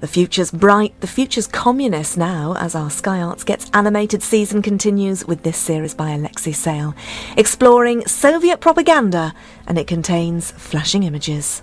The future's bright, the future's communist now, as our Sky Arts Gets Animated season continues with this series by Alexei Sayle, exploring Soviet propaganda, and it contains flashing images.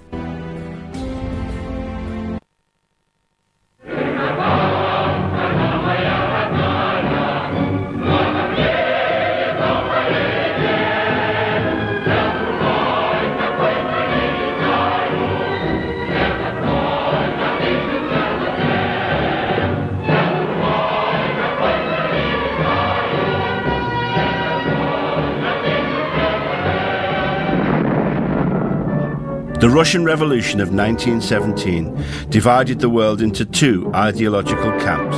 The Russian Revolution of 1917 divided the world into two ideological camps,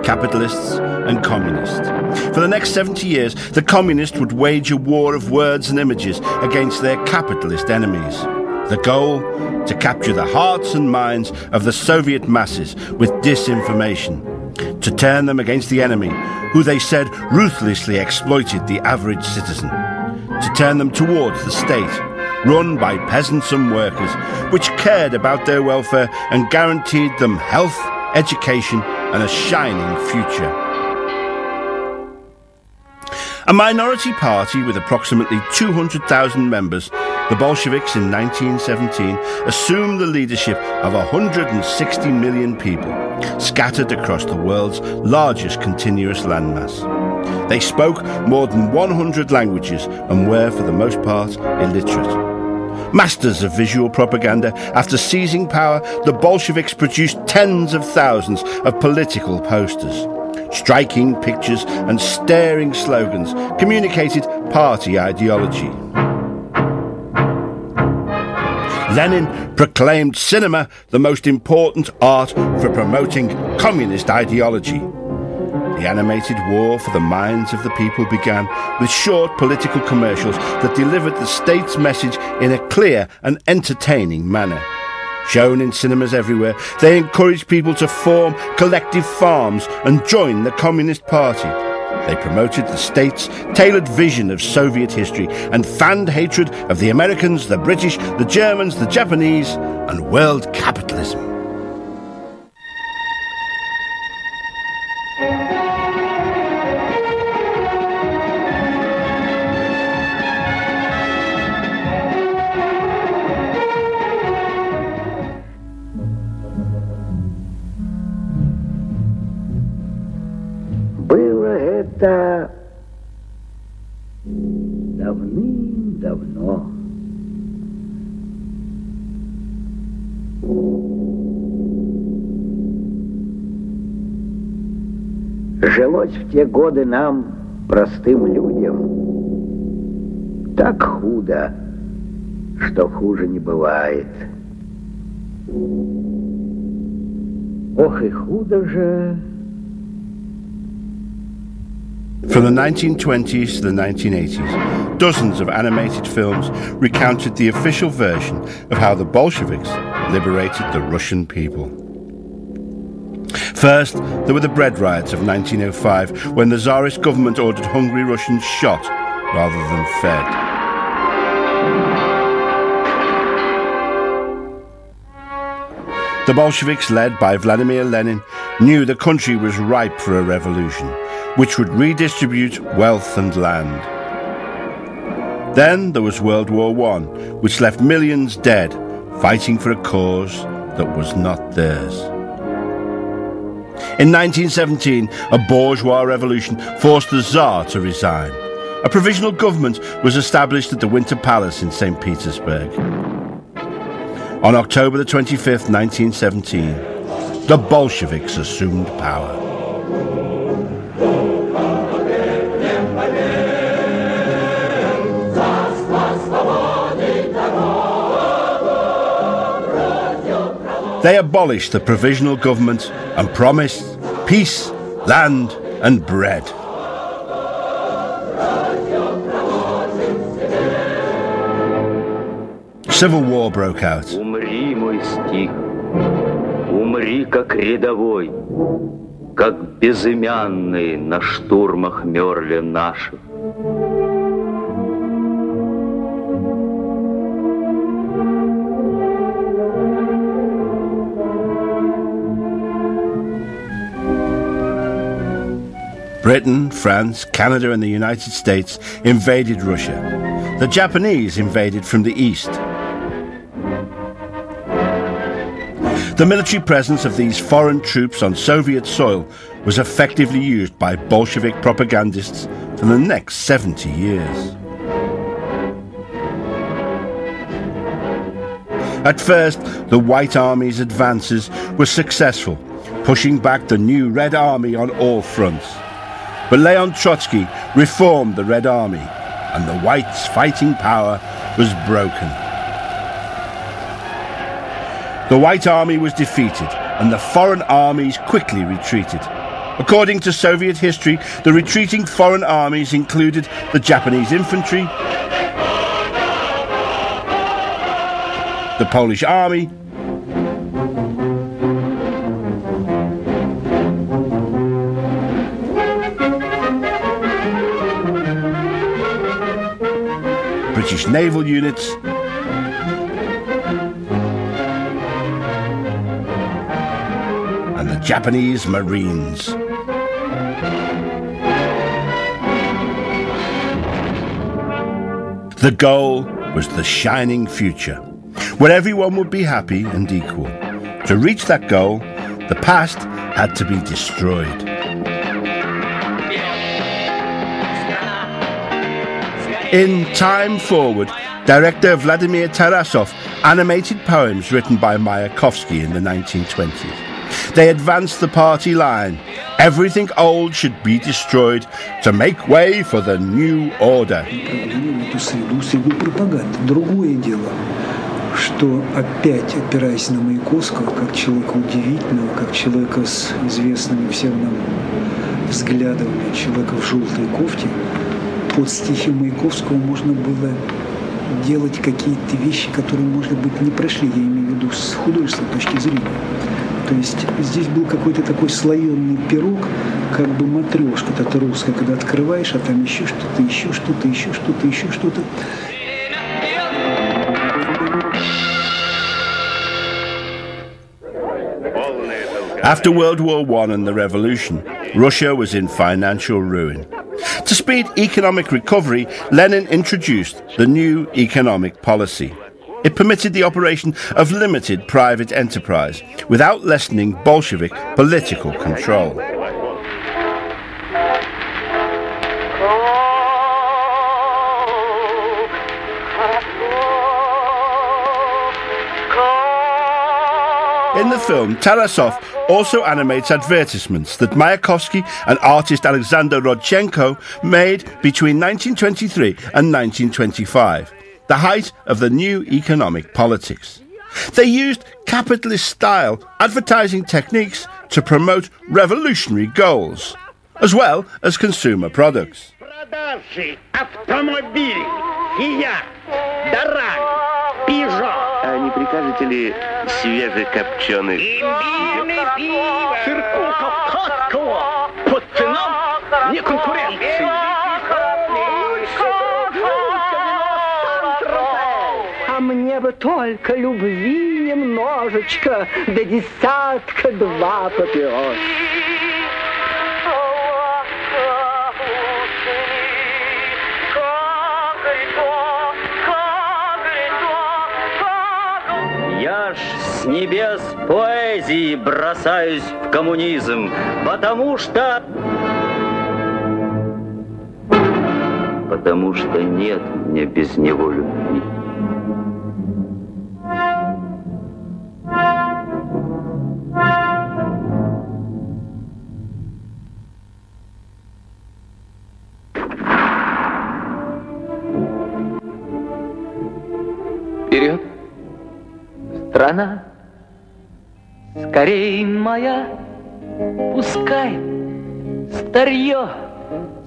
capitalists and communists. For the next 70 years, the communists would wage a war of words and images against their capitalist enemies. The goal? To capture the hearts and minds of the Soviet masses with disinformation, to turn them against the enemy, who they said ruthlessly exploited the average citizen, to turn them towards the state, run by peasants and workers, which cared about their welfare and guaranteed them health, education and a shining future. A minority party with approximately 200,000 members, the Bolsheviks in 1917 assumed the leadership of 160 million people, scattered across the world's largest continuous landmass. They spoke more than 100 languages and were, for the most part, illiterate. Masters of visual propaganda, after seizing power, the Bolsheviks produced tens of thousands of political posters. Striking pictures and staring slogans communicated party ideology. Lenin proclaimed cinema the most important art for promoting communist ideology. The animated war for the minds of the people began with short political commercials that delivered the state's message in a clear and entertaining manner. Shown in cinemas everywhere, they encouraged people to form collective farms and join the Communist Party. They promoted the state's tailored vision of Soviet history and fanned hatred of the Americans, the British, the Germans, the Japanese, and world capitalism. Это давным-давно. Жилось в те годы нам, простым людям, так худо, что хуже не бывает. Ох и худо же. From the 1920s to the 1980s, dozens of animated films recounted the official version of how the Bolsheviks liberated the Russian people. First, there were the bread riots of 1905, when the Tsarist government ordered hungry Russians shot rather than fed. The Bolsheviks, led by Vladimir Lenin, knew the country was ripe for a revolution, which would redistribute wealth and land. Then there was World War I, which left millions dead, fighting for a cause that was not theirs. In 1917, a bourgeois revolution forced the Tsar to resign. A provisional government was established at the Winter Palace in St. Petersburg. On October the 25th, 1917, the Bolsheviks assumed power. They abolished the provisional government and promised peace, land and bread. Civil war broke out. Умри, мой стих, умри, как рядовой, как безымянный на штурмах мерли наших. Britain, France, Canada and the United States invaded Russia. The Japanese invaded from the east. The military presence of these foreign troops on Soviet soil was effectively used by Bolshevik propagandists for the next 70 years. At first, the White Army's advances were successful, pushing back the new Red Army on all fronts. But Leon Trotsky reformed the Red Army, and the Whites' fighting power was broken. The White Army was defeated, and the foreign armies quickly retreated. According to Soviet history, the retreating foreign armies included the Japanese infantry, the Polish army, British naval units, and the Japanese Marines. The goal was the shining future, where everyone would be happy and equal. To reach that goal, the past had to be destroyed. In Time Forward, director Vladimir Tarasov animated poems written by Mayakovsky in the 1920s. They advanced the party line: everything old should be destroyed to make way for the new order. Среду пропаганды. Другое дело, что опять опираясь на Маяковского, как человека удивительного, как человека с известными всем нам взглядами, человека в желтой кофте, под стихи Маяковского можно было делать какие-то вещи, которые, может быть, не прошли, я имею в виду с художественной точки зрения. То есть здесь был какой-то такой слоеный пирог, как бы матрешка, это русская, когда открываешь, а там еще что-то, еще что-то, еще что-то, еще что-то. After World War I and the Revolution, Russia was in financial ruin. To speed economic recovery, Lenin introduced the new economic policy. It permitted the operation of limited private enterprise without lessening Bolshevik political control. In the film, Tarasov also animates advertisements that Mayakovsky and artist Alexander Rodchenko made between 1923 and 1925, the height of the new economic politics. They used capitalist-style advertising techniques to promote revolutionary goals, as well as consumer products. А не прикажете ли свежекопченых? Имбирный пиво! Сырку кавказского! По ценам не конкуренции! А мне бы только любви немножечко, да десятка-два папирос. Я ж с небес поэзии бросаюсь в коммунизм, потому что нет мне без него любви. Вперед, страна, скорей моя, пускай старье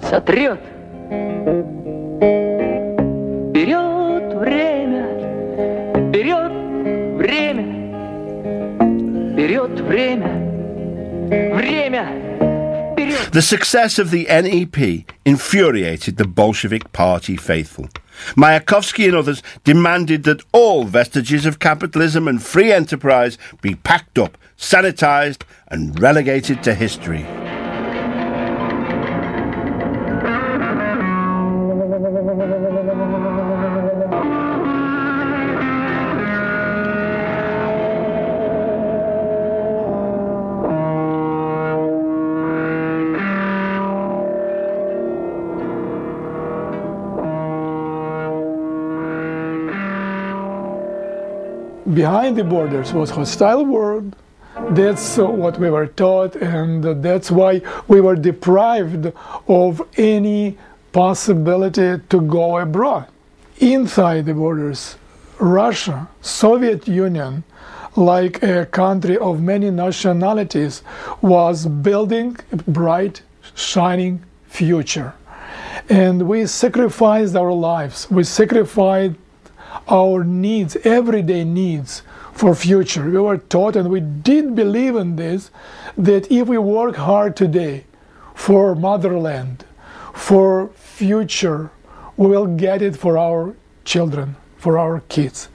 сотрет. Вперед, время, вперед, время, вперед, время, время, вперед. The success of the NEP infuriated the Bolshevik Party faithful. Mayakovsky and others demanded that all vestiges of capitalism and free enterprise be packed up, sanitized and relegated to history. behind the borders was hostile world. That's what we were taught, and that's why we were deprived of any possibility to go abroad. Inside the borders, Russia, Soviet Union, like a country of many nationalities, was building a bright, shining future. And we sacrificed our lives, we sacrificed our needs, everyday needs, for future. We were taught, and we did believe in this, that if we work hard today for motherland, for future, we will get it for our children, for our kids.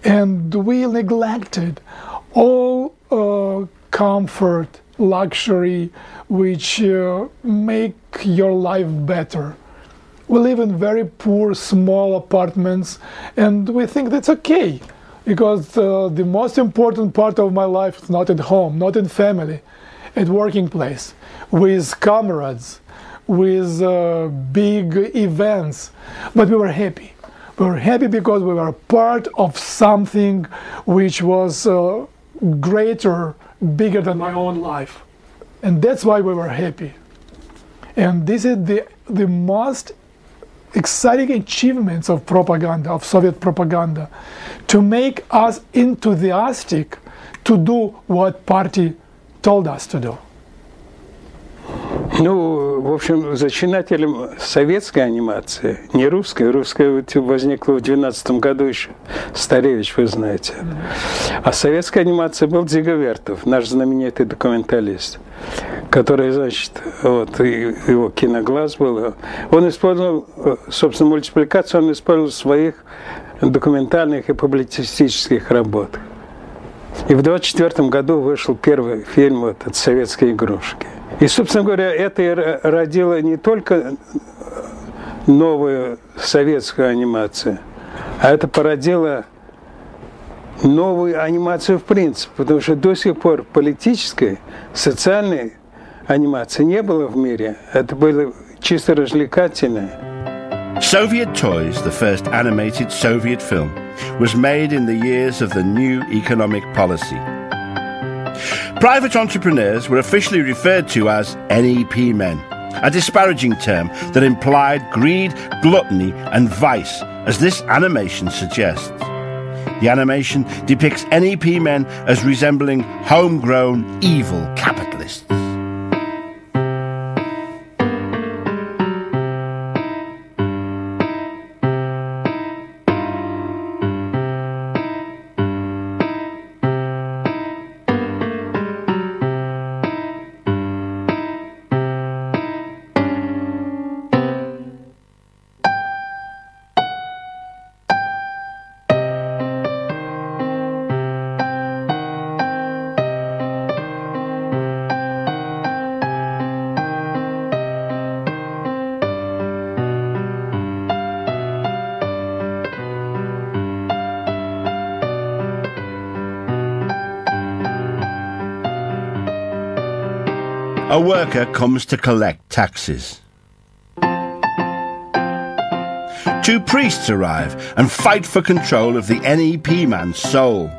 And we neglected all comfort, luxury, which make your life better. We live in very poor, small apartments, and we think that's okay, because the most important part of my life is not at home, not in family, at working place, with comrades, with big events. But we were happy. We were happy because we were part of something which was greater, bigger than my own life. And that's why we were happy. And this is the most exciting achievements of propaganda, of Soviet propaganda, to make us enthusiastic to do what party told us to do. Ну, в общем, зачинателем советской анимации, не русской, русская возникла в 12 году еще, Старевич, вы знаете. А советская анимация был Дзиговертов, наш знаменитый документалист, который, значит, вот, его «Киноглаз» был. Он использовал, собственно, мультипликацию он использовал в своих документальных и публицистических работах. И в 1924 году вышел первый фильм вот, от «Советские игрушки». И, собственно говоря, это и родило не только новую советскую анимацию, а это породило новую анимацию в принципе, потому что до сих пор политической, социальной анимации не было в мире. Это было чисто развлекательное. Soviet Toys, the first animated Soviet film, was made in the years of the new economic policy. Private entrepreneurs were officially referred to as NEP men, a disparaging term that implied greed, gluttony and vice, as this animation suggests. The animation depicts NEP men as resembling homegrown evil capitalists. A worker comes to collect taxes. Two priests arrive and fight for control of the NEP man's soul.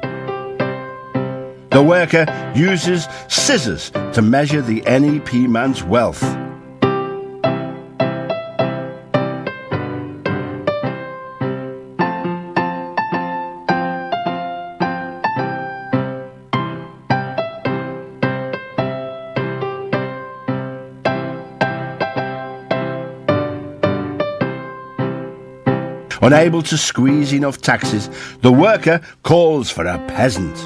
The worker uses scissors to measure the NEP man's wealth. Unable to squeeze enough taxes, the worker calls for a peasant.